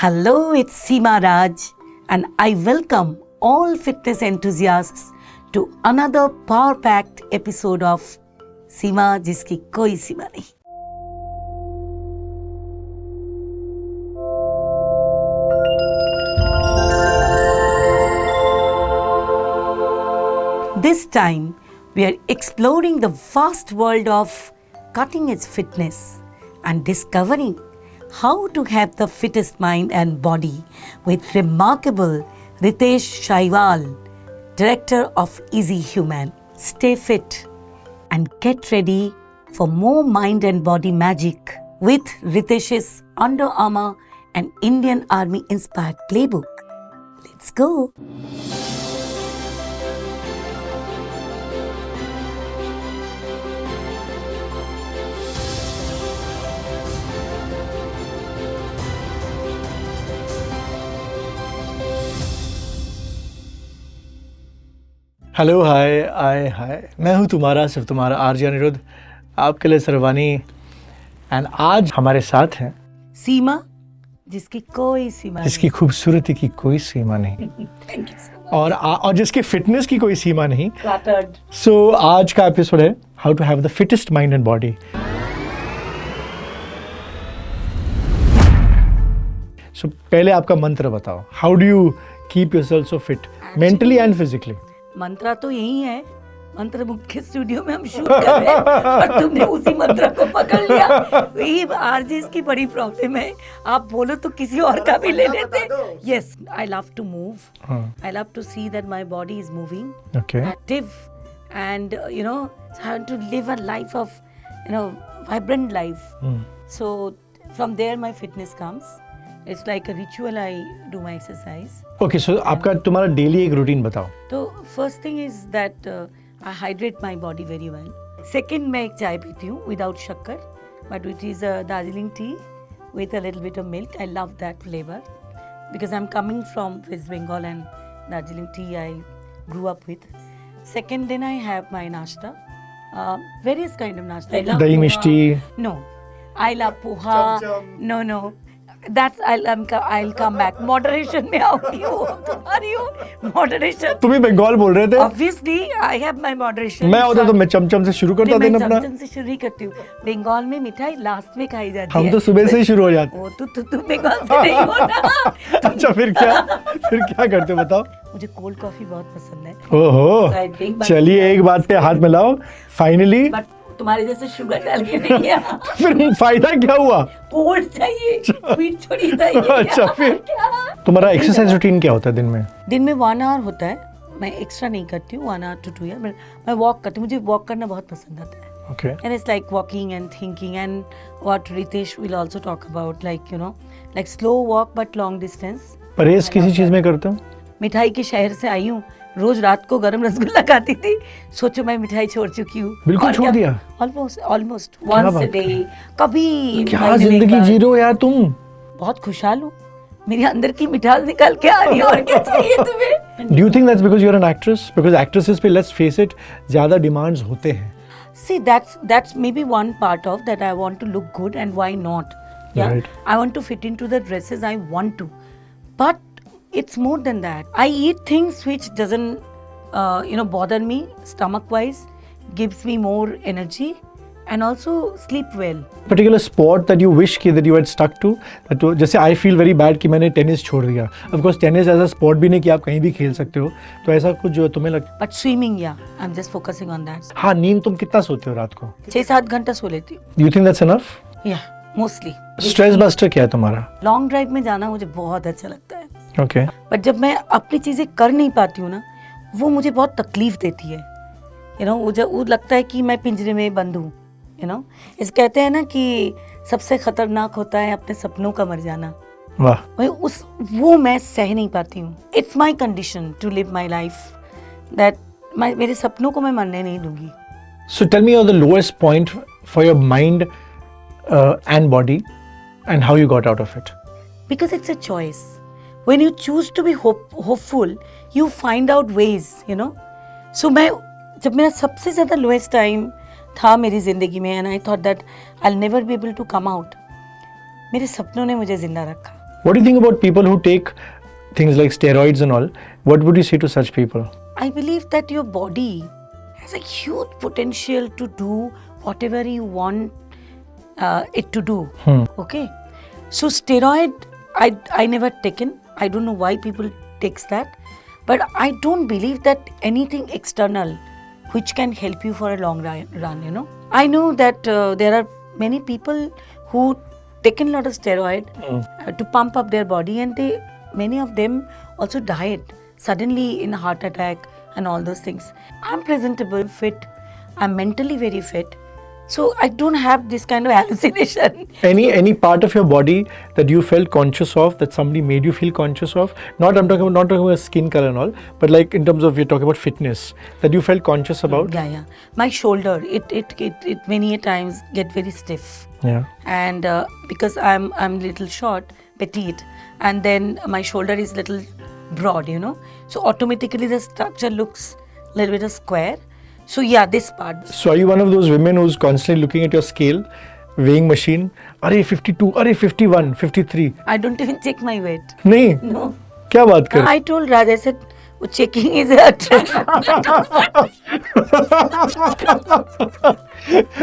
Hello, it's Seema Raj, and I welcome all fitness enthusiasts to another power-packed episode of सीमा जिसकी कोई सीमा नहीं. This time, we are exploring the vast world of cutting-edge fitness and discovering how to have the fittest mind and body with remarkable Ritesh Shaiwal, Director of Easy Human. Stay fit and get ready for more mind and body magic with Ritesh's Under Armour and Indian Army inspired playbook. Let's go. Hello hi मैं हूँ सिर्फ तुम्हारा RJ Anirudh, आपके लिए सरवानी. And आज हमारे साथ हैं सीमा जिसकी कोई सीमा जिसकी खूबसूरती की कोई सीमा नहीं Thank you so much. और जिसकी फिटनेस की कोई सीमा नहीं. Flattered. सो आज का एपिसोड है how to have the fittest mind and body. So पहले आपका मंत्र बताओ. How do you keep yourself so fit mentally and physically? मंत्रा तो यही है. मंत्र मुख्य स्टूडियो में हम शूट कर रहे हैं और तुमने उसी मंत्र को पकड़ लिया. वही आरजेस की बड़ी प्रॉब्लम है. आप बोलो तो किसी और का भी ले लेते. Yes, I love to move. I love to see that my body is moving, active, and you know I want to live a life of vibrant life. So from there my fitness comes. It's like a ritual. I do my exercise. Okay, so आपका तुम्हारा daily एक routine बताओ. तो first thing is that I hydrate my body very well. Second, मैं एक चाय पीती हूँ without शक्कर, but which is a Darjeeling tea with a little bit of milk. I love that flavor because I'm coming from West Bengal and Darjeeling tea I grew up with. Second, then I have my nashta, various kind of nashta. I love दही poha. Mishti. No, I love poha. No. That's I'll come back. Moderation में आऊँगी वो तुम्हारी हो. Moderation. तुम ही बंगाल बोल रहे थे. Obviously, I have my moderation. मैं होता तो मैं चमचम से शुरू करता दिन अपना. मैं चमचम से शुरू ही करती हूँ. बंगाल में मिठाई लास्ट में खाई जाती है. हम तो सुबह से ही शुरू हो जाते. वो तू बंगाल से नहीं होता. अच्छा फिर क्या करते हो बताओ. मुझे कोल्ड कॉफी बहुत पसंद है. ओहो, चलिए एक बात पे हाथ मिलाओ. फाइनली. बट तुम्हारे जैसे शुगर डाल के नहीं है. फिर फायदा क्या हुआ? कोल्ड चाहिए, स्वीट थोड़ी चाहिए. अच्छा फिर तुम्हारा एक्सरसाइज रूटीन क्या होता है दिन में? दिन में 1 आवर होता है. मैं एक्स्ट्रा नहीं करती हूँ. 1 आवर to 2 आवर मैं वॉक करती हूँ. मुझे वॉक करना बहुत पसंद आता है. Okay. And it's like walking and thinking, and what Ritesh will also talk about, like slow walk but long distance. परहेज किसी चीज में करते हो? मिठाई के शहर से आई हूँ. रोज रात को गरम रसगुल्ला खाती थी. सोचो मैं मिठाई छोड़ चुकी हूँ. बिल्कुल छोड़ दिया. Almost once a day. कभी क्या जिंदगी जी रहे हो यार तुम. बहुत खुशहाल हूँ. मेरे अंदर की मिठास निकल के आ रही है. और क्या चाहिए तुम्हें? Do you think that's because you're an actress? Because actresses पे let's face it ज्यादा demands होते हैं. See, that's maybe one part of that. I want to look good, and why not? Yeah, Right. I want to fit into the dresses I want to, but it's more than that. I eat things which doesn't bother me stomach wise, gives me more energy, and also sleep well. Particular sport that you wish that you had stuck to. जैसे I feel very bad कि मैंने tennis छोड़ दिया. Of course tennis ऐसा sport भी नहीं कि आप कहीं भी खेल सकते हो. तो ऐसा कुछ जो तुम्हें लगता. But swimming, yeah, I'm just focusing on that. हाँ, नींद तुम कितना सोते हो रात को? 6-7 घंटा सो लेती हूँ. Do you think that's enough? Yeah, mostly. Stress buster क्या है तुम्हारा? लॉन्ग ड्राइव में जाना मुझे बहुत अच्छा लगता है. Okay. बट जब मैं अपनी चीजें कर नहीं पाती हूँ ना, वो मुझे बहुत तकलीफ देती है. वो लगता है कि मैं पिंजरे में बंद हूँ. इस कहते हैं ना कि सबसे खतरनाक होता है अपने सपनों का मर जाना. वाह. वो मैं सह नहीं पाती हूँ. It's my condition to live my life that मेरे सपनों को मैं मरने नहीं दूंगी. So tell me the lowest point for your mind and body and how you got out of it. Because it's a choice. When you choose to be hopeful, you find out ways, So जब मेरा सबसे ज़्यादा lowest time था मेरी ज़िंदगी में, and I thought that I'll never be able to come out, मेरे सपनों ने मुझे जिंदा रखा. What do you think about people who take things like steroids and all? What would you say to such people? I believe that your body has a huge potential to do whatever you want it to do. Okay, so steroid, I never taken. I don't know why people takes that, but I don't believe that anything external which can help you for a long run. You know, I know that there are many people who taken a lot of steroid to pump up their body, and many of them also died suddenly in a heart attack and all those things. I'm presentable, fit. I'm mentally very fit. So I don't have this kind of hallucination. Any part of your body that you felt conscious of, that somebody made you feel conscious of? Not talking about skin color and all, but like in terms of, you're talking about fitness, that you felt conscious about? Yeah. My shoulder, it many a times get very stiff. Yeah. And because I'm little short, petite, and then my shoulder is little broad, you know. So automatically the structure looks a little bit square. So yeah, this part. So are you one of those women who's constantly looking at your scale, weighing machine? अरे 52, अरे 51, 53. I don't even check my weight. नहीं. No. क्या बात कर? I told Raj, I said, checking is a trick.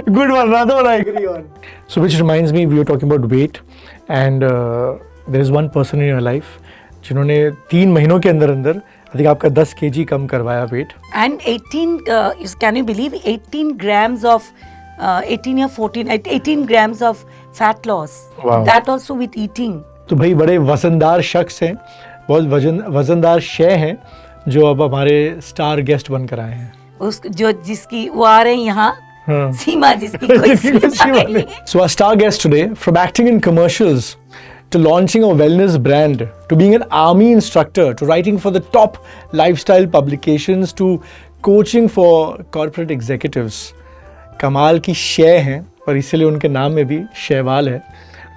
Good one, another one I agree on. So which reminds me, we were talking about weight, and there is one person in your life जिन्होंने 3 महीनों के अंदर I think आपका 10 kg कम करवाया weight. And 18, can you believe 18 grams of 18 grams of fat loss. Wow. That also with eating. तो भाई बड़े वजनदार शख्स हैं, बहुत वजनदार शय हैं जो अब हमारे स्टार गेस्ट बनकर आए हैं. जिसकी वो आ रहे हैं यहाँ सीमा जिसकी कोई सीमा नहीं. So our star guest today, from acting in commercials to launching a wellness brand, to being an army instructor, to writing for the top lifestyle publications, to coaching for corporate executives, कमाल की शय हैं और इसीलिए उनके नाम में भी शैवाल है.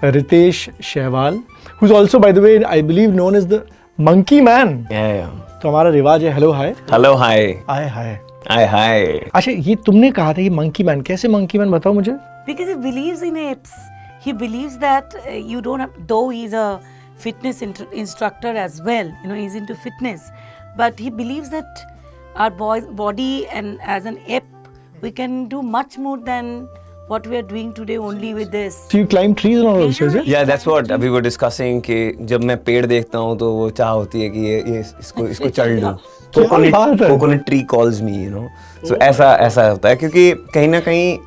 रितेश शैवाल, who's also by the way I believe known as the monkey man. Yeah. तो हमारा रिवाज है हेलो हाय. Hello, hi. हाय. अच्छा ये तुमने कहा था ये मंकी मैन, कैसे मंकी मैन बताओ मुझे. Because he believes in apes. He believes that you don't have, though he's a fitness instructor as well, you know, he's into fitness, but he believes that our body and as an ape, we can do much more than what we are doing today only with this. So you climb trees and all also, is it? Yeah, that's what we were discussing कि जब मैं पेड़ देखता हूँ तो वो चाह होती है कि ये इसको चढ़ लूँ. Coconut tree calls me, you know. So ऐसा होता है क्योंकि कहीं ना कहीं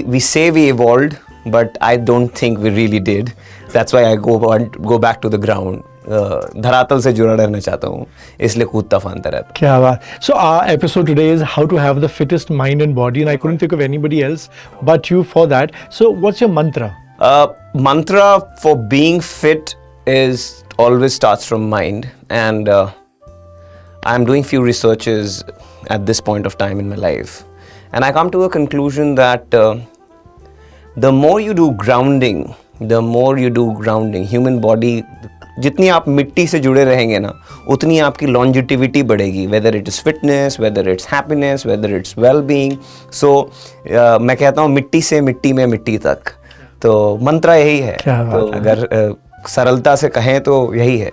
we say we evolved, but I don't think we really did. That's why I go back to the ground. धरातल से जुड़ा रहना चाहता हूँ, इसलिए कूदता फांदता रहता. क्या बात. So our episode today is how to have the fittest mind and body, and I couldn't think of anybody else but you for that. So what's your mantra? Mantra for being fit is always starts from mind, and I'm doing few researches at this point of time in my life, and I come to a conclusion that the more you do grounding, human body, जितनी आप मिट्टी से जुड़े रहेंगे ना, उतनी आपकी longevity बढ़ेगी, whether it is fitness, whether it's happiness, whether it's well-being. So मैं कहता हूँ मिट्टी से मिट्टी में मिट्टी तक. तो मंत्रा यही है. तो अगर सरलता से कहें तो यही है.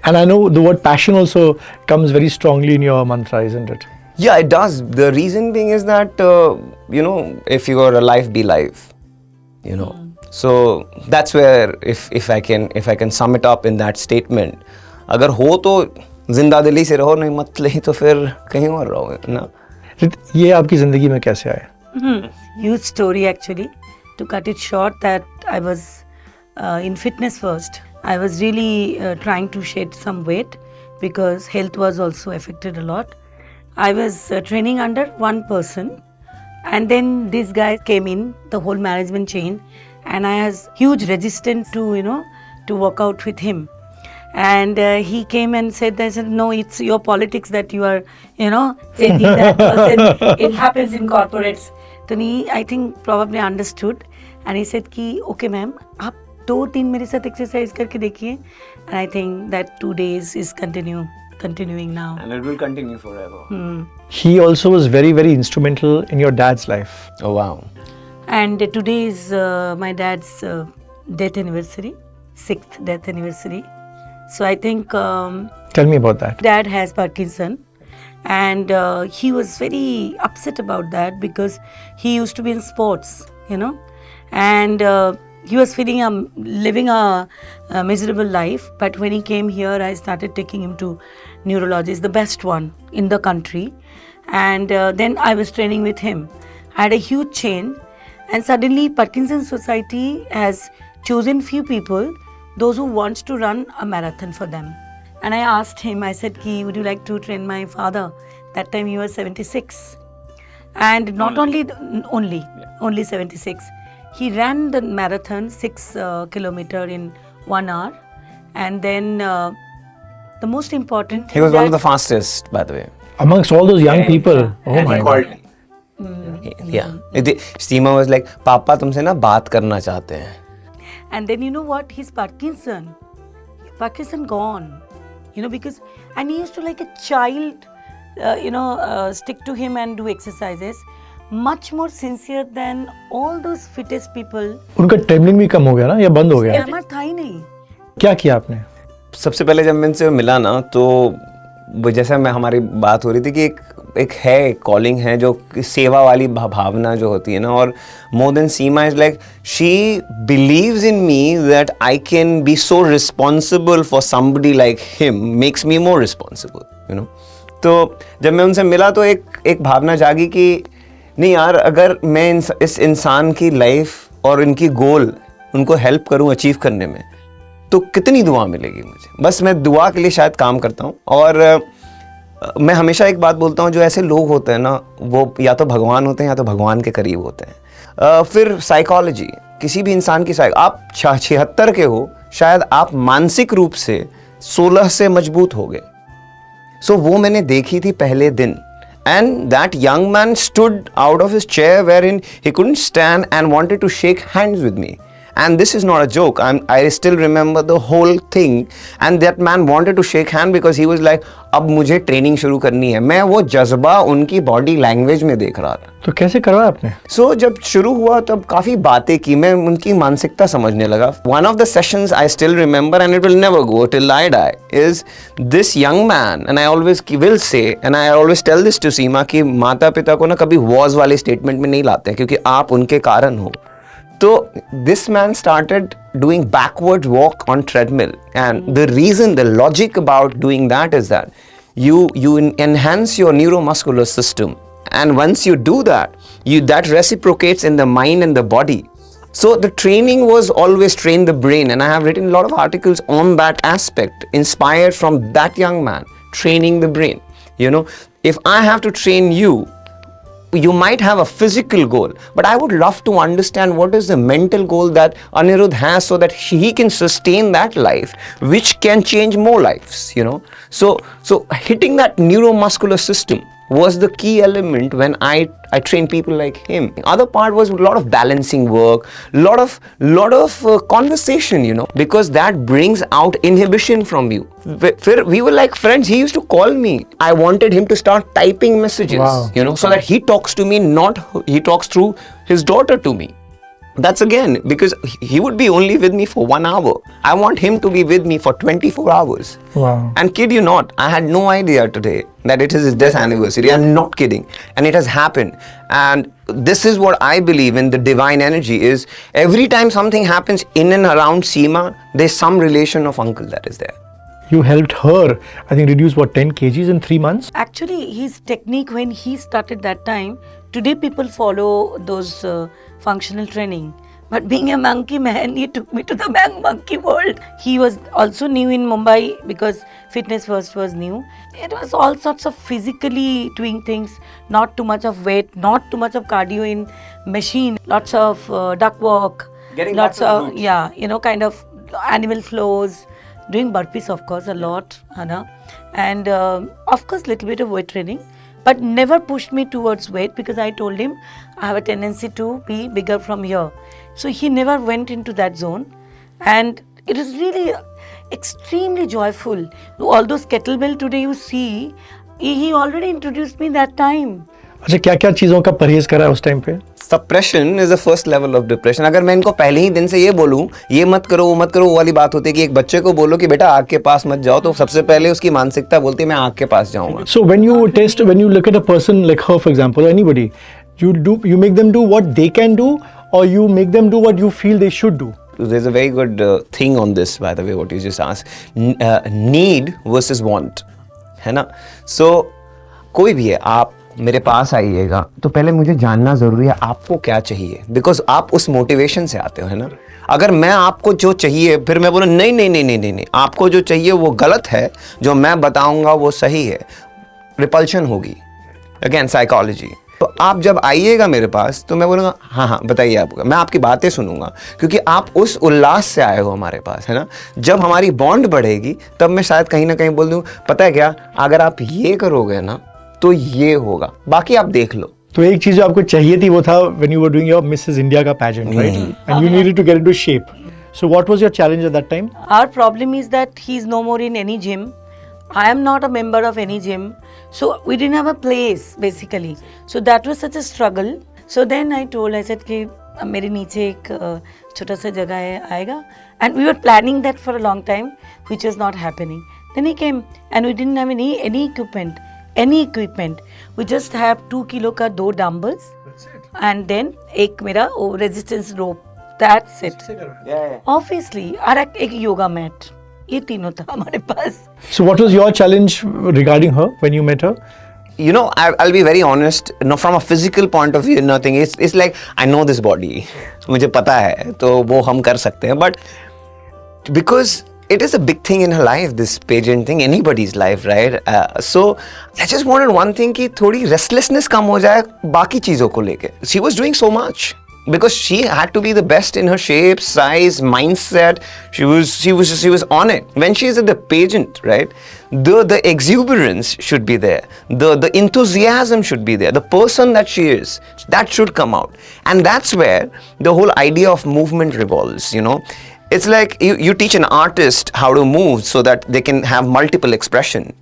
And I know the word passion also comes very strongly in your mantra, isn't it? Yeah, it does. The reason being is that you know, if you are alive, be live. You know. So that's where if I can sum it up in that statement, अगर हो तो जिंदा दिली से रहो, नहीं मत नहीं तो फिर कहीं और रहो ना. ये आपकी जिंदगी में कैसे आया? Huge story actually. To cut it short, that I was in fitness first. I was really trying to shed some weight because health was also affected a lot. I was training under one person, and then this guy came in, the whole management chain, and I has huge resistance to work out with him. And he came and said, I said, no, it's your politics that you are, taking that person. It happens in corporates. So he, I think, probably understood, and he said, ki, okay, ma'am, आप 2-3 मेरे साथ exercise करके देखिए. And I think that 2 days is continuing now. And it will continue forever. He also was very, very instrumental in your dad's life. Oh, wow. And today is my dad's death anniversary, 6th death anniversary. So I think Tell me about that. dad has Parkinson, and he was very upset about that because he used to be in sports, and he was living a miserable life. But when he came here, I started taking him to neurology. It's the best one in the country, and then I was training with him. I had a huge change, and suddenly Parkinson's Society has chosen few people, those who wants to run a marathon for them. And I asked him, I said, would you like to train my father? That time he was 76. And not only 76. He ran the marathon 6 kilometer in 1 hour. And then the most important He was one of the fastest, by the way. Amongst all those young people. Oh my God. Yeah. Seema was like, पापा तुमसे ना बात करना चाहते हैं. And then you know what? His Parkinson gone. Because, and he used to like a child, stick to him and do exercises. Much more sincere than all those fittest people. उनका travelling भी कम हो गया ना या बंद हो गया? हमारा था ही नहीं. क्या किया आपने? सबसे पहले जब मैं इनसे मिला ना तो जैसा हमारी बात हो रही थी कि एक है कॉलिंग है जो सेवा वाली भावना जो होती है ना, और more than Seema is like she believes in me that I can be so responsible for somebody like him, makes me more responsible. तो जब मैं उनसे मिला तो एक भावना जागी कि नहीं यार, अगर मैं इस इंसान की लाइफ और इनकी गोल उनको हेल्प करूं अचीव करने में तो कितनी दुआ मिलेगी मुझे. बस मैं दुआ के लिए शायद काम करता हूँ. और मैं हमेशा एक बात बोलता हूँ, जो ऐसे लोग होते हैं ना वो या तो भगवान होते हैं या तो भगवान के करीब होते हैं. फिर साइकोलॉजी, किसी भी इंसान की आप 76 के हो, शायद आप मानसिक रूप से 16 से मजबूत हो गए. सो वो मैंने देखी थी पहले दिन. And that young man stood out of his chair wherein he couldn't stand and wanted to shake hands with me. And this is not a joke. I still remember the whole thing. And that man wanted to shake hand because he was like, अब मुझे training शुरू करनी है. मैं वो जज्बा उनकी body language में देख रहा था. तो कैसे करवाया आपने? So जब शुरू हुआ तब काफ़ी बातें की, मैं उनकी मानसिकता समझने लगा. One of the sessions I still remember and it will never go till I die is this young man, and I always will say and I always tell this to Seema कि माता पिता को ना कभी was वाले statement में नहीं लाते हैं क्योंकि आप उनके कारण हो. So this man started doing backwards walk on treadmill, and the reason, the logic about doing that is that you enhance your neuromuscular system, and once you do that, that reciprocates in the mind and the body. So the training was always train the brain, and I have written a lot of articles on that aspect, inspired from that young man, training the brain. If I have to train you, you might have a physical goal, but I would love to understand what is the mental goal that Anirudh has so that he can sustain that life, which can change more lives, So hitting that neuromuscular system was the key element when I train people like him. The other part was a lot of balancing work, lot of conversation, because that brings out inhibition from you. We were like friends. He used to call me. I wanted him to start typing messages, so that he talks to me, not he talks through his daughter to me. That's again because he would be only with me for 1 hour. I want him to be with me for 24 hours. Wow. And kid you not, I had no idea today that it is his death anniversary. I'm not kidding. And it has happened. And this is what I believe in, the divine energy is every time something happens in and around Seema, there's some relation of uncle that is there. You helped her, I think, reduce 10 kgs in 3 months? Actually, his technique when he started that time, today people follow those functional training. But being a monkey man, he took me to the monkey world. He was also new in Mumbai because Fitness First was new. It was all sorts of physically doing things, not too much of weight, not too much of cardio in machine, lots of duck walk, Getting lots back to the of, roots. kind of animal flows, doing burpees of course a lot, and of course little bit of weight training. But never pushed me towards weight because I told him I have a tendency to be bigger from here. So he never went into that zone, and it is really extremely joyful. All those kettlebell today you see, he already introduced me that time. अच्छा, क्या-क्या चीजों का परहेज करा उस time पे? Suppression is the first level of depression. अगर मैं इनको पहले ही दिन से ये बोलूं, ये मत करो वो मत करो, वो वाली बात होती है कि एक बच्चे को बोलो कि बेटा आग के पास मत जाओ, तो सबसे पहले उसकी मानसिकता बोलती है मैं आग के पास जाऊंगा. So when you look at a person like her, for example, or anybody, you make them do what they can do, or you make them do what you feel they should do. There's a very good thing on this, by the way, what you just asked. Need versus want, है ना? So कोई भी है, आप मेरे पास आइएगा तो पहले मुझे जानना जरूरी है आपको क्या चाहिए, बिकॉज आप उस मोटिवेशन से आते हो, है ना. अगर मैं आपको जो चाहिए फिर मैं बोलूँ नहीं नहीं नहीं नहीं नहीं नहीं आपको जो चाहिए वो गलत है, जो मैं बताऊंगा वो सही है, रिपल्शन होगी. Again psychology. तो आप जब आइएगा मेरे पास तो मैं बोलूँगा हाँ हाँ बताइए आपको, मैं आपकी बातें सुनूंगा क्योंकि आप उस उल्लास से आए हो हमारे पास, है ना. जब हमारी बॉन्ड बढ़ेगी तब मैं शायद कहीं ना कहीं बोल दूँ पता है क्या, अगर आप ये करोगे ना तो ये होगा, बाकी आप देख लो. तो एक चीज जो आपको चाहिए थी वो था when you were doing your Mrs. India का pageant, right? And you needed to get into shape. So what was your challenge at that time? Our problem is that he's no more in any gym. I am not a member of any gym. So we didn't have a place basically. So that was such a struggle. So then I said कि मेरे नीचे एक छोटा सा जगह है आएगा. And we were planning that for a long time, which was not happening. Then he came and we didn't have any equipment. We just have 2 kilo का 2 dumbbells and then एक मेरा resistance rope. That's it. Obviously और एक yoga mat. ये तीनों था हमारे पास. So what was your challenge regarding her when you met her? You know, I'll be very honest. No, from a physical point of view, nothing. It's like I know this body. मुझे पता है तो वो हम कर सकते हैं. But because it is a big thing in her life, this pageant thing, anybody's life, right? So I just wanted one thing कि थोड़ी restlessness कम हो जाए बाकी चीज़ों को लेके. She was doing so much because she had to be the best in her shape, size, mindset. She was on it. When she is at the pageant, right? The exuberance should be there. The enthusiasm should be there. The person that she is, that should come out. And that's where the whole idea of movement revolves, you know. It's like you teach an artist how to move so that they can have multiple expression.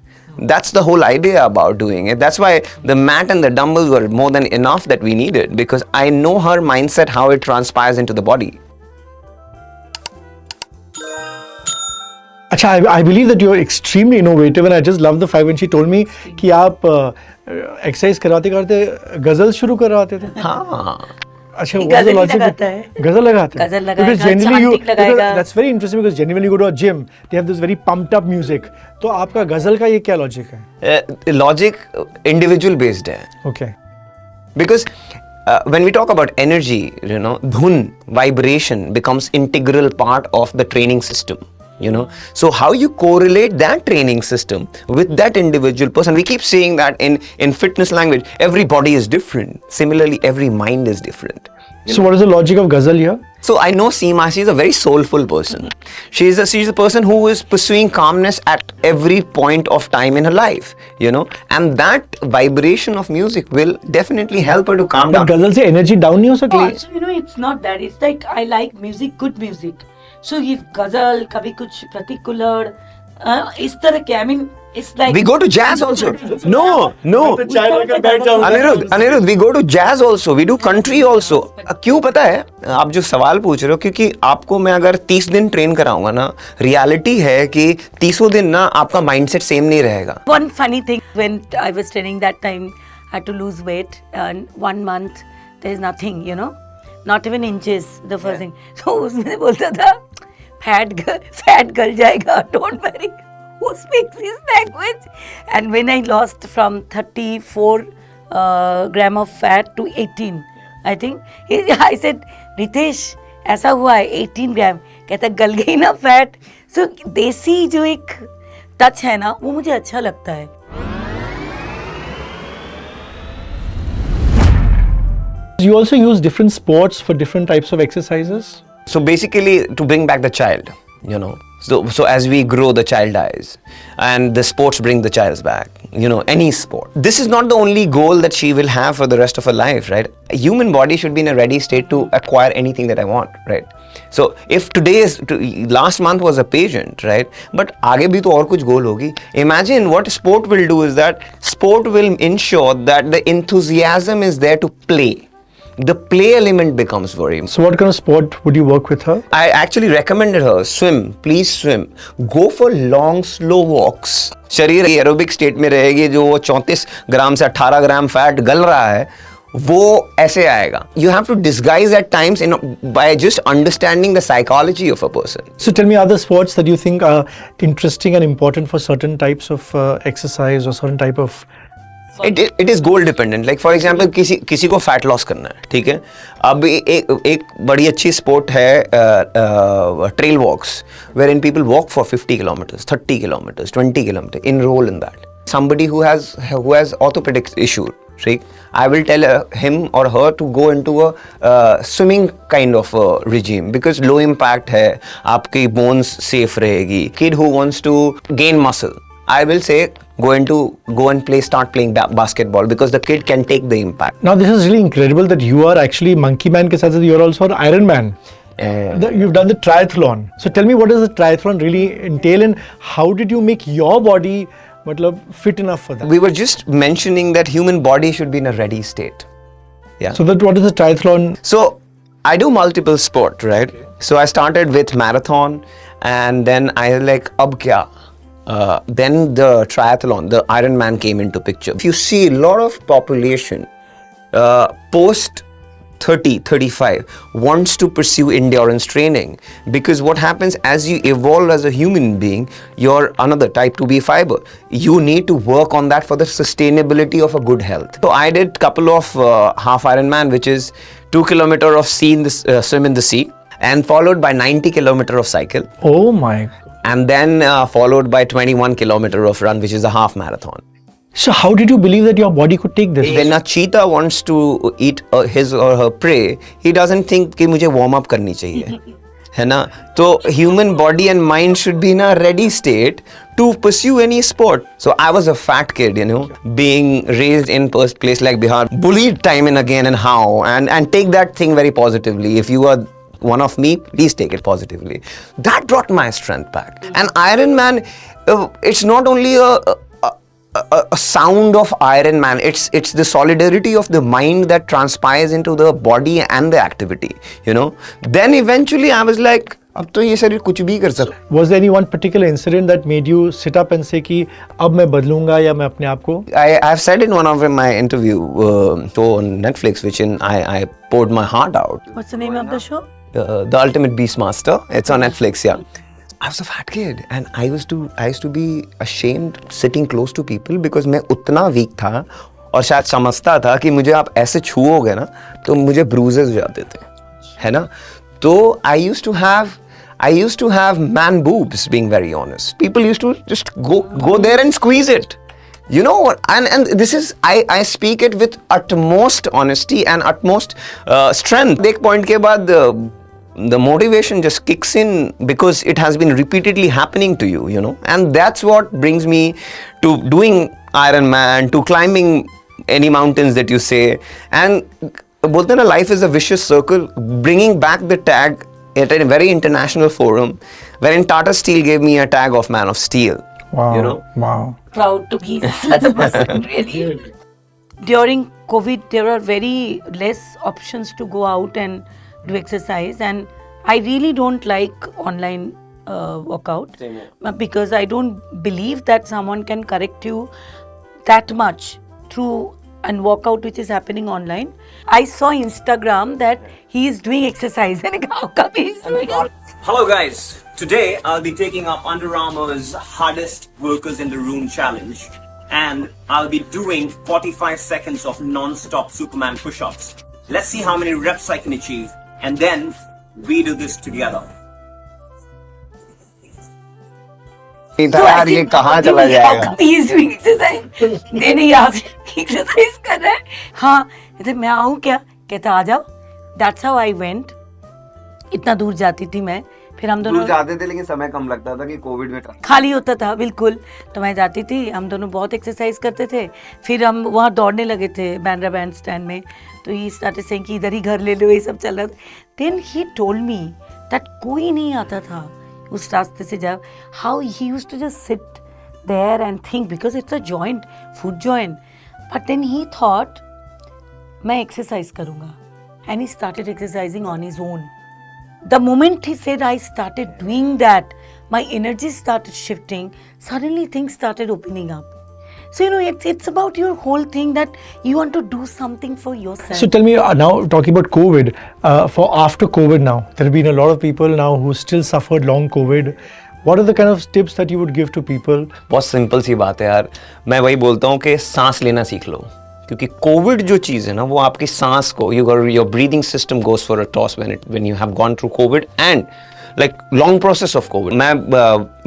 That's the whole idea about doing it. That's why the mat and the dumbbells were more than enough that we needed, because I know her mindset, how it transpires into the body. अच्छा, I believe that you're extremely innovative, and I just love the fact when she told me कि आप exercise कराते कराते गजल शुरू करवाते थे. हाँ. अच्छा, गजल लगाता है. गजल लगाता है. गजल लगाएगा, Because generally लगाएगा. that's very interesting because generally when you go to a gym, they have this very pumped up music. तो आपका गजल का ये क्या logic है? Logic individual based है. Okay. Because when we talk about energy, you know, dhun, vibration becomes integral part of the training system. You know, so how you correlate that training system with that individual person? We keep saying that in fitness language, every body is different. Similarly, every mind is different. So what is the logic of ghazal here? So I know Seema, she's a very soulful person. She's a person who is pursuing calmness at every point of time in her life, you know, and that vibration of music will definitely help her to calm down. But ghazal से energy down नहीं हो सकती? So, you know, it's not that. It's like I like music, good music. So if ghazal, कभी कुछ particular, इस तरह के, I mean, it's like. We go to jazz also. No. Anirudh, we go to jazz also. We do country also. क्यों पता है? आप जो सवाल पूछ रहे हो, क्योंकि आपको मैं अगर 30 दिन ट्रेन कराऊंगा ना, रियलिटी है कि 30 दिन ना आपका माइंडसेट सेम नहीं रहेगा. One funny thing, when I was training that time, I had to lose weight, and 1 month there is nothing, you know, not even inches. The first thing. So उसमें बोलता था, fat गल जाएगा, don't worry. Who speaks his language? And when I lost from 34 gram of fat to 18, I think, I said, Ritesh, ऐसा हुआ है 18 ग्राम. कहता गल गई ना फैट. So देसी जो एक टच है ना, वो मुझे अच्छा लगता है. You also use different sports for different types of exercises? So basically to bring back the child, you know. So as we grow, the child dies, and the sports bring the child back, you know, any sport. This is not the only goal that she will have for the rest of her life, right? A human body should be in a ready state to acquire anything that I want, right? So if last month was a pageant, right? But आगे भी तो और कुछ goal होगी. Imagine what sport will do is that sport will ensure that the enthusiasm is there to play. the play element becomes very important. So what kind of sport would you work with her? I actually recommended her, swim, please swim. Go for long, slow walks. शरीर aerobic state में रहेगी, जो वो 34 ग्राम से 18 ग्राम fat गल रहा है, वो ऐसे आएगा. You have to disguise at times by just understanding the psychology of a person. So tell me other sports that you think are interesting and important for certain types of exercise or certain type of. It is goal dependent. Like for example, किसी को fat loss करना है, ठीक है. अब एक बड़ी अच्छी sport है trail walks, wherein people walk for 50 kilometers, 30 kilometers, 20 kilometers, enroll in that. Somebody who has orthopedic issue, right? I will tell him or her to go into a swimming kind of a regime because low impact है, आपकी bones safe रहेगी. Kid who wants to gain muscle, I will say go and start playing basketball because the kid can take the impact. Now this is really incredible that you are actually Monkey Man ke sath you are also an Iron Man. You've done the triathlon. So tell me, what does the triathlon really entail and how did you make your body fit enough for that? We were just mentioning that human body should be in a ready state. Yeah. So that what is the triathlon? So I do multiple sport, right? So I started with marathon and then I like ab kya? Then the triathlon, the Ironman came into picture. If you see a lot of population post 30, 35 wants to pursue endurance training because what happens as you evolve as a human being, you're another type 2B fiber. You need to work on that for the sustainability of a good health. So I did couple of half Ironman, which is 2 kilometers of swim in the sea and followed by 90 kilometers of cycle. Oh my. And then followed by 21 kilometers of run, which is a half marathon. So how did you believe that your body could take this? When a cheetah wants to eat his or her prey, he doesn't think कि मुझे warm up करनी चाहिए, है ना? तो human body and mind should be in a ready state to pursue any sport. So I was a fat kid, being raised in first place like Bihar, bullied time and again and how, and take that thing very positively. If you are one of me, please take it positively. That brought my strength back. And Ironman, it's not only a sound of Iron Man, it's the solidarity of the mind that transpires into the body and the activity, Then eventually I was like, अब तो ये शरीर कुछ भी कर सकता. Was there any one particular incident that made you sit up and say कि अब मैं बदलूंगा या मैं अपने आप को? I've said in one of my interview show on Netflix, which I poured my heart out. What's the name of the show? The Ultimate Beastmaster. It's on Netflix, yeah. I was a fat kid and I used to be ashamed sitting close to people because मैं उतना weak था और शायद समझता था कि मुझे आप ऐसे छुओगे ना तो मुझे bruises हो जाते थे, है ना? तो I used to have man boobs, being very honest. People used to just go there and squeeze it. And this is, I speak it with utmost honesty and utmost strength. एक point के बाद the motivation just kicks in because it has been repeatedly happening to you, and that's what brings me to doing Ironman, to climbing any mountains that you say. And bolte na, life is a vicious circle. Bringing back the tag at a very international forum, wherein Tata Steel gave me a tag of Man of Steel. Wow. Wow. Proud to be such a person, really. During COVID, there are very less options to go out and do exercise, and I really don't like online workout because I don't believe that someone can correct you that much through and workout which is happening online. I saw Instagram that he is doing exercise and how come he is doing it? Hello guys, today I'll be taking up Under Armour's Hardest Workers in the Room challenge, and I'll be doing 45 seconds of non-stop Superman push-ups. Let's see how many reps I can achieve, and then we do this together. यार ये कहाँ चला जाएगा? He is doing exercise. नहीं यहाँ से exercise कर रहा है. हाँ, इधर मैं आऊँ क्या? कहता आ जाओ. That's how I went. इतना दूर जाती थी मैं. फिर हम दोनों दूर जाते थे लेकिन समय कम लगता था कि कोविड में खाली होता था बिल्कुल. तो मैं जाती थी, हम दोनों बहुत एक्सरसाइज करते थे. फिर हम वहाँ दौड़ने लगे थे बैंड्रा बैंड स्टैंड में. तो ही स्टार्टेड सेइंग कि इधर ही घर ले लो, ये सब चल रहा था. Then he told me that कोई नहीं आता था उस रास्ते से जाओ. How he used to just sit there and think because it's a joint, foot joint. But then he thought मैं एक्सरसाइज करूँगा. and he started exercising on his own. The moment he said I started doing that, my energy started shifting. Suddenly things started opening up. So it's about your whole thing that you want to do something for yourself. So tell me now, talking about COVID, for after COVID now, there have been a lot of people now who still suffered long COVID. What are the kind of tips that you would give to people? बहुत simple सी बात है यार, मैं वही बोलता हूँ कि सांस लेना सीख लो, क्योंकि कोविड जो चीज़ है ना वो आपकी सांस को, your breathing system goes for a toss when you have gone through Covid and like long process of Covid. मैं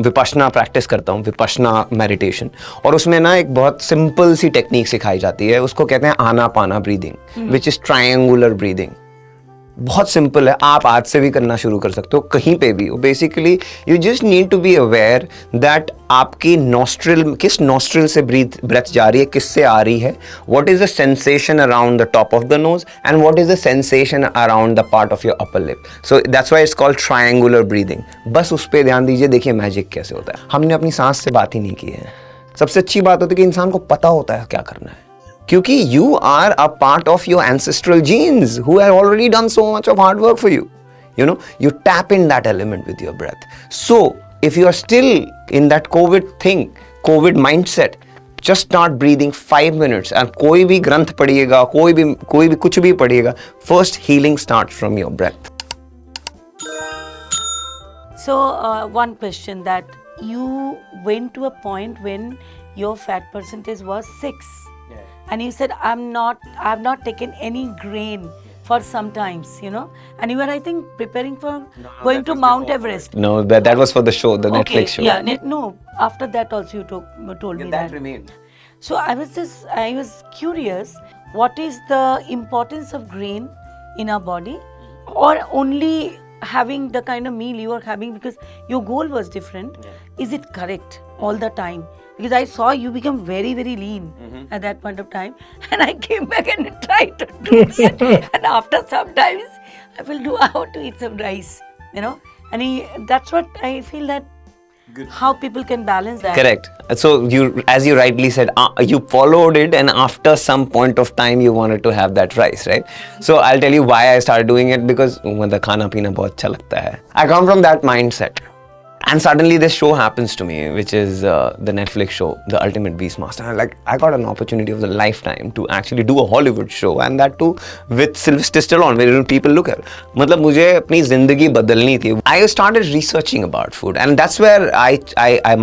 विपश्यना प्रैक्टिस करता हूँ, विपश्यना मेडिटेशन, और उसमें ना एक बहुत सिंपल सी टेक्निक सिखाई जाती है, उसको कहते हैं Anapana breathing, which is triangular breathing. बहुत सिंपल है, आप आज से भी करना शुरू कर सकते हो कहीं पे भी. Basically you just need to be aware that आपकी नॉस्ट्रिल, किस नॉस्ट्रिल से ब्रेथ जा रही है, किससे आ रही है, what is the sensation around the top of the nose and what is the sensation around the part of your upper lip. So that's why it's called triangular breathing. बस उस पर ध्यान दीजिए, देखिए मैजिक कैसे होता है. हमने अपनी सांस से बात ही नहीं की है. सबसे अच्छी बात होती है कि इंसान को पता होता है क्या करना है, क्योंकि you are a part of your ancestral genes who have already done so much of hard work for you. You tap in that element with your breath. So if you are still in that COVID mindset, just start breathing 5 minutes. And कोई भी ग्रंथ पढ़िएगा, कोई भी कुछ भी पढ़िएगा, first healing starts from your breath. So one question, that you went to a point when your fat percentage was 6. And you said, I've not taken any grain for some times, and you were, I think, preparing for going to Mount Everest. No, that was for the show, the Netflix show. Yeah, no, after that also you told me that. remained. So I was curious, what is the importance of grain in our body, or only having the kind of meal you are having, because your goal was different. Is it correct all the time? Because I saw you become very, very lean at that point of time, and I came back and tried to do that. And after some times, I will do out to eat some rice, and that's what I feel, that how people can balance that. Correct. So as you rightly said, you followed it, and after some point of time, you wanted to have that rice, right? So I'll tell you why I started doing it, because मुझे खाना पीना बहुत अच्छा लगता है. I come from that mindset. And suddenly this show happens to me, which is the Netflix show, The Ultimate Beastmaster. And I got an opportunity of the lifetime to actually do a Hollywood show, and that too with Sylvester Stallone, where people look at. मतलब मुझे अपनी ज़िंदगी बदलनी थी. I started researching about food, and that's where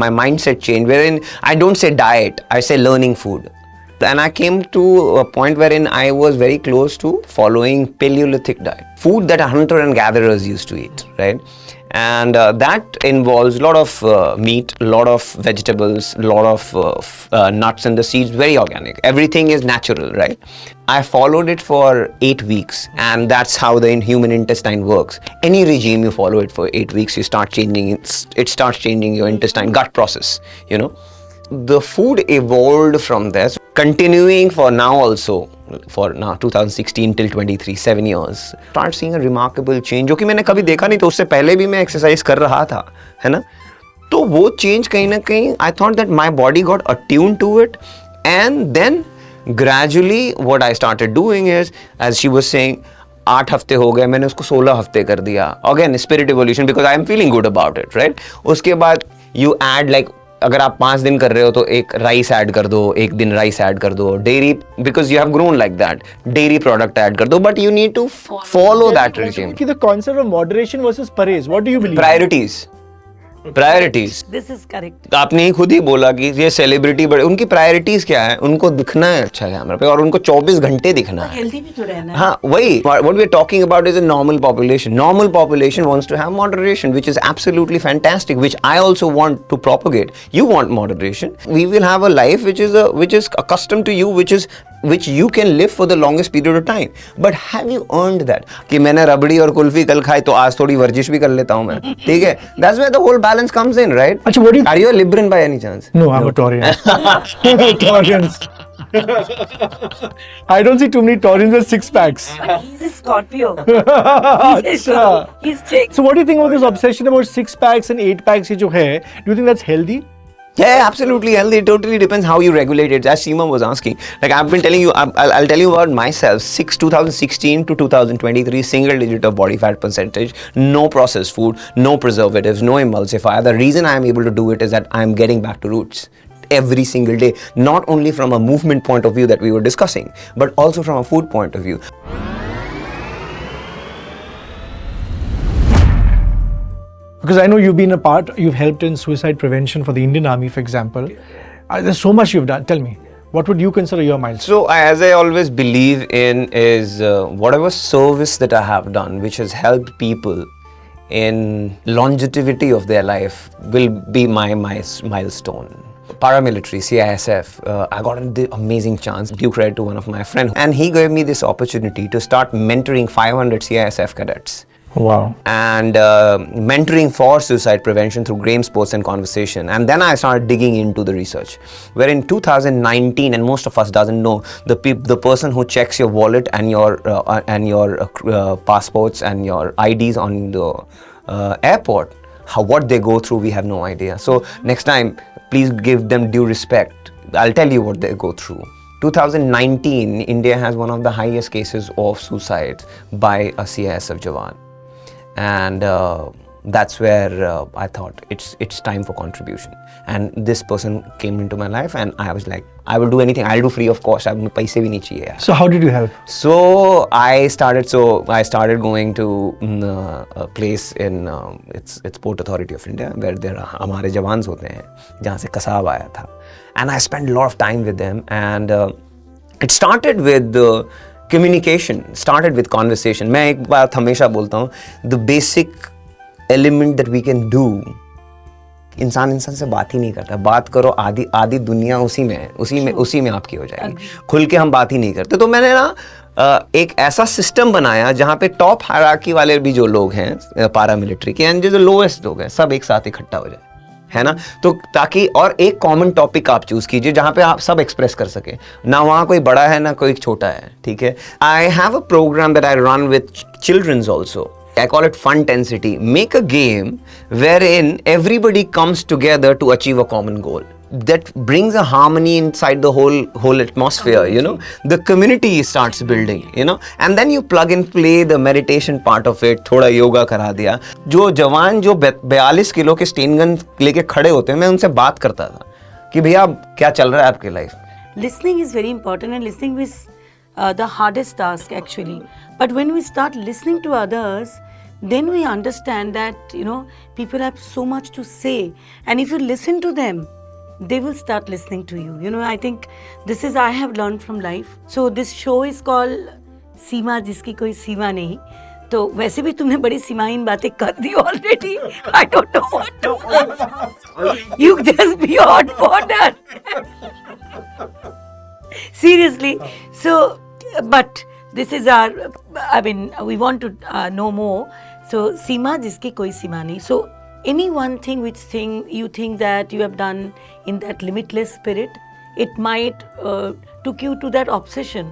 my mindset changed. Wherein I don't say diet, I say learning food. And I came to a point wherein I was very close to following Paleolithic diet, food that hunter and gatherers used to eat, right? And that involves a lot of meat, a lot of vegetables, a lot of nuts and the seeds, very organic. Everything is natural, right? I followed it for 8 weeks, and that's how the human intestine works. Any regime you follow it for 8 weeks, you start changing it starts changing your intestine gut process, The food evolved from this, continuing for now also, for now 2016 till 23, 7 years. Start seeing a remarkable change, जो कि मैंने कभी देखा नहीं. तो उससे पहले भी मैं एक्सरसाइज कर रहा था, है ना. तो वो चेंज कहीं ना कहीं, I thought that my body got attuned to it, and then gradually what I started doing is, as she was saying, 8 हफ्ते हो गए, मैंने उसको 16 हफ्ते कर दिया. Again, spirit evolution, because I am feeling good about it, right? उसके बाद you add अगर आप 5 दिन कर रहे हो तो एक राइस ऐड कर दो, एक दिन राइस ऐड कर दो, dairy, because you have grown like that, dairy product add कर दो, but you need to follow that regime. The concept of moderation versus pares, what do you believe? Priorities. This is correct. आपने ही खुद ही बोला कि ये celebrity बड़े, उनकी priorities क्या है? उनको दिखना है अच्छा कैमरा पे, और उनको 24 घंटे दिखना है. हेल्दी भी तो रहना है. हाँ, वही. What we are talking about is a normal population. Normal population wants to have moderation, which is absolutely fantastic, which I also want to propagate. You want moderation. We will have a life which is accustomed to you, which you can live for the longest period of time. But have you earned that? कि मैंने रबड़ी और कुल्फी कल खाई तो आज थोड़ी वर्जिश भी कर लेता हूँ मैं, ठीक है? That's where the whole balance comes in, right? अच्छा, what do you... Are you a Libran by any chance? No, I'm a Taurian. Taurians. I don't see too many Taurians with 6 packs. But he's a Scorpio. अच्छा. He's sick. So what do you think about this obsession about 6 packs and 8 packs ये जो है? Do you think that's healthy? Yeah, absolutely healthy. It totally depends how you regulate it. As Seema was asking, like I've been telling you, I'll tell you about myself. 2016 to 2023, single digit of body fat percentage, no processed food, no preservatives, no emulsifier. The reason I'm able to do it is that I'm getting back to roots every single day, not only from a movement point of view that we were discussing, but also from a food point of view. Because I know you've helped in suicide prevention for the Indian Army, for example. There's so much you've done. Tell me, what would you consider your milestone? So, as I always believe in is whatever service that I have done, which has helped people in longevity of their life, will be my milestone. Paramilitary, CISF, I got an amazing chance, due credit to one of my friends, and he gave me this opportunity to start mentoring 500 CISF cadets. Wow. And mentoring for suicide prevention through game sports and conversation. And then I started digging into the research, where in 2019, and most of us doesn't know, the person who checks your wallet and your passports and your IDs on the airport, what they go through, we have no idea. So next time, please give them due respect. I'll tell you what they go through. 2019, India has one of the highest cases of suicide by a CISF Jawan. And that's where I thought it's time for contribution. And this person came into my life, and I was like, I will do anything. I'll do free of cost. Paise bhi nahi chahiye. So how did you help? So I started going to a place in it's Port Authority of India, where there are हमारे jawans होते हैं, जहाँ से कसाब आया था. And I spent a lot of time with them, and it started with communication, started with conversation. मैं एक बात हमेशा बोलता हूँ, the basic element that we can do, इंसान से बात ही नहीं करता. बात करो, आधी दुनिया उसी में आपकी हो जाएगी. खुल के हम बात ही नहीं करते. तो मैंने ना एक ऐसा सिस्टम बनाया जहाँ पे टॉप हायरार्की वाले भी जो लोग हैं पारामिलिट्री के, एंड जो लोएस्ट लोग हैं, सब एक साथ इकट्ठा हो जाए, है ना. तो ताकि और एक कॉमन टॉपिक आप चूज कीजिए जहाँ पे आप सब एक्सप्रेस कर सके. ना वहाँ कोई बड़ा है ना कोई छोटा है, ठीक है. I have a programme that I run with childrens also. I call it Fun Tensity. Make a game wherein everybody comes together to achieve a common goal. That brings a harmony inside the whole atmosphere, you know. The community starts building, you know. And then you plug and play the meditation part of it. थोड़ा योगा करा दिया. जो जवान जो 42 kilo के Sten gun लेके खड़े होते हैं, मैं उनसे बात करता था कि भैया क्या चल रहा है आपके लाइफ में. Listening is very important, and listening is the hardest task actually. But when we start listening to others, then we understand that, you know, people have so much to say, and if you listen to them, they will start listening to you. You know, I think this is I have learned from life. So this show is called सीमा जिसकी कोई सीमा नहीं. तो वैसे भी तुमने बड़ी सीमाहीन बातें कर दी already. I don't know what to. You just be on border. Seriously. So, but this is our, I mean, we want to know more. So, सीमा जिसकी कोई सीमा नहीं. So, any one thing you think that you have done in that limitless spirit, it might took you to that obsession.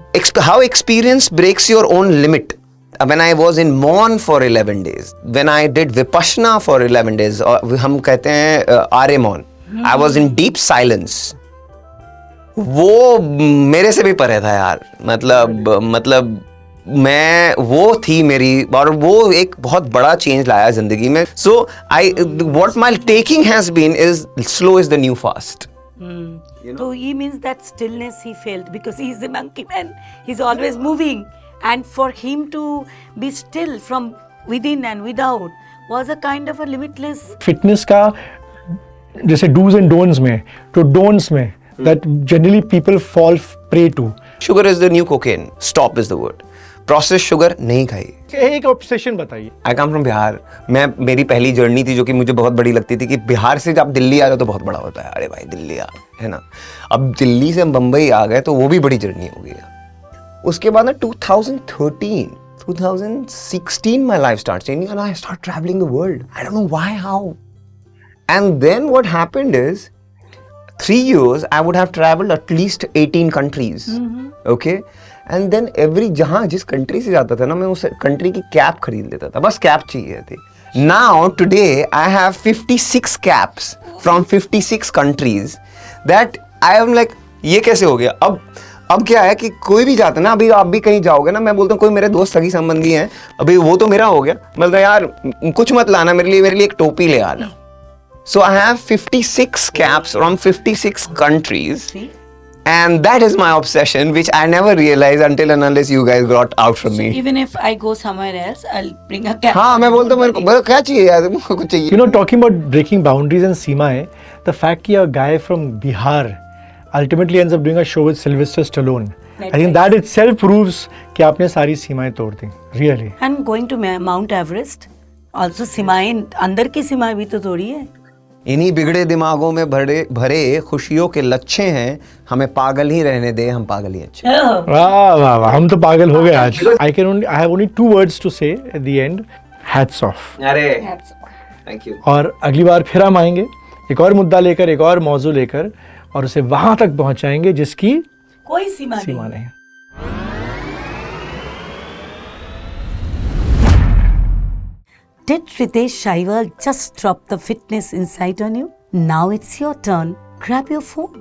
How experience breaks your own limit. When I was in Mon for 11 days, when I did Vipassana for 11 days, हम कहते हैं आर्य मौन, I was in deep silence. वो मेरे से भी परे था यार. मतलब मैं वो थी मेरी, और वो एक बहुत बड़ा चेंज लाया जिंदगी में. So what my taking has been is slow is the new fast. You know? So he means that stillness he felt, because he is the monkey man. He's always moving, and for him to be still from within and without was a kind of a limitless. Fitness का जैसे do's and don'ts में, तो don'ts में that generally people fall prey to. Sugar is the new cocaine. Stop is the word. Processed sugar नहीं खाई. एक obsession बताइए. I come from Bihar. मेरी पहली जर्नी थी जो कि मुझे बहुत बड़ी लगती थी कि बिहार से जब दिल्ली आ जाओ तो बहुत बड़ा होता है. अरे भाई दिल्ली आ, है ना. अब दिल्ली से हम बम्बई आ गए तो वो भी बड़ी जर्नी हो गई. उसके बाद ना 2013, 2016 my life started changing and I started traveling the world. I don't know why, how. And then what happened is 3 years I would have traveled at least 18 countries. Okay. And then every जहाँ जिस country से जाता था ना, मैं उस country की cap खरीद लेता था. बस कैप चाहिए थी. Now today I have 56 caps from 56 countries that I am like ये कैसे हो गया? अब क्या है कि कोई भी जाता है ना, अभी आप भी कहीं जाओगे ना, मैं बोलता हूँ कोई मेरे दोस्त सगी संबंधी हैं, अभी वो तो मेरा हो गया, मतलब यार कुछ मत लाना मेरे लिए एक टोपी ले आना. So I have 56 caps from 56 countries. See? And that is my obsession, which I never realized until and unless you guys got out from me. Even if I go somewhere else, I'll bring a cap. हाँ मैं बोलता हूँ मेरे को क्या चाहिए यार, मुझको कुछ चाहिए. You know, talking about breaking boundaries and सीमाएं, the fact कि a guy from Bihar ultimately ends up doing a show with Sylvester Stallone, I think that itself proves कि आपने सारी सीमाएं तोड़ दी. Really. And going to Mount Everest, also सीमाएं, अंदर की सीमाएं भी तो तोड़ी है. इन्हीं बिगड़े दिमागों में भरे खुशियों के लच्छे हैं, हमें पागल ही रहने दे, हम पागल ही अच्छे. वाह वाह वाह, हम तो पागल हो गए आज. I have only 2 words to say at the end. Hats off. अरे थैंक यू. और अगली बार फिर हम आएंगे एक और मुद्दा लेकर, एक और मौजू लेकर, और उसे वहां तक पहुंचाएंगे जिसकी कोई सीमा नहीं. Did Ritesh Shaiwal just drop the fitness insight on you? Now it's your turn. Grab your phone,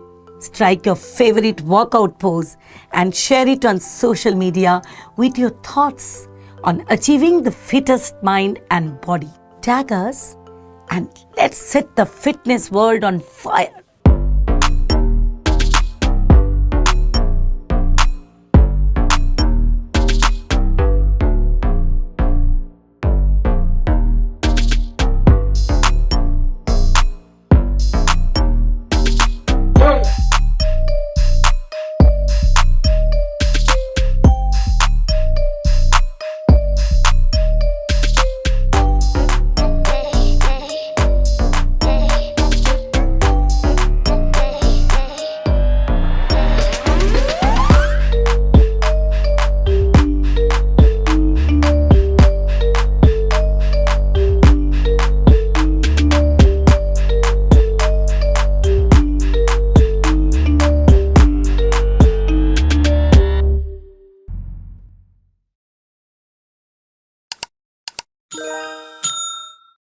strike your favorite workout pose, and share it on social media with your thoughts on achieving the fittest mind and body. Tag us and let's set the fitness world on fire.